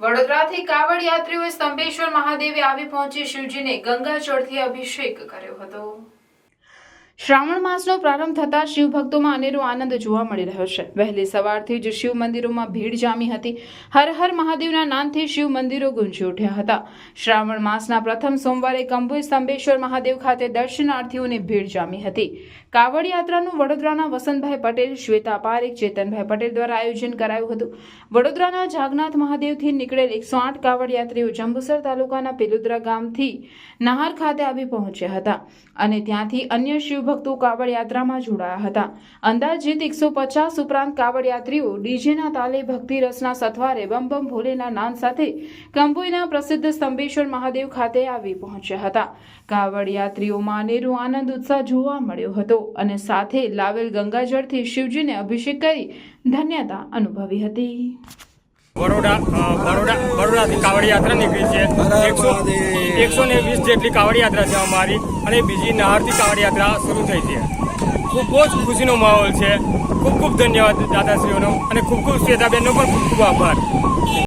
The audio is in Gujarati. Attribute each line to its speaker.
Speaker 1: વડોદરાથી કાવડ યાત્રીઓએ સ્તંભેશ્વર મહાદેવે આવી પહોંચી શિવજીને ગંગાજળથી અભિષેક કર્યો હતો। શ્રાવણ માસનો પ્રારંભ થતા શિવ ભક્તોમાં અનેરો આનંદ જોવા મળી રહ્યો છે। વહેલી સવારથી જ શિવ મંદિરોમાં ભીડ જામી હતી। હર હર મહાદેવના નાદથી શિવ મંદિરો ગુંજી ઉઠ્યા હતા। શ્રાવણ માસના પ્રથમ સોમવારે કંબુઈ સ્તંભેશ્વર મહાદેવ ખાતે દર્શનાર્થીઓની ભીડ જામી હતી। કાવડ યાત્રાનું વડોદરાના વસંતભાઈ પટેલ, શ્વેતા પારેખ, ચેતનભાઈ પટેલ દ્વારા આયોજન કરાયું હતું। વડોદરાના જાગનાથ મહાદેવથી નીકળેલ 108 કાવડ યાત્રીઓ જંબુસર તાલુકાના પેલુદ્રા ગામથી નહાર ખાતે આવી પહોંચ્યા હતા અને ત્યાંથી અન્ય શિવ ભક્તો કાવડ યાત્રામાં જોડાયા હતા। અંદાજિત 150 ઉપરાંત કાવડ યાત્રીઓ ડીજેના તાલે ભક્તિ રસના સથવારે બમ બમ ભોલેના નાદ સાથે કંબુઈના પ્રસિદ્ધ સ્તંભેશ્વર મહાદેવ ખાતે આવી પહોંચ્યા હતા। કાવડ યાત્રીઓમાં અનેરો આનંદ ઉત્સાહ જોવા મળ્યો હતો અને સાથે લાવેલ ગંગાજળથી શિવજીને અભિષેક કરી ધન્યતા અનુભવી હતી।
Speaker 2: બરોડાથી કાવડ યાત્રા નીકળી છે। 120 જેટલી કાવડ યાત્રા છે અમારી અને બીજી નહારથી કાવડ યાત્રા શરૂ થઈ છે। બહુ જ ખુશીનો માહોલ છે। ખૂબ ખૂબ ધન્યવાદ દાદાશ્રીઓનો અને ખૂબ ખૂબ શ્વેતાબેનનો પણ ખૂબ ખૂબ આભાર।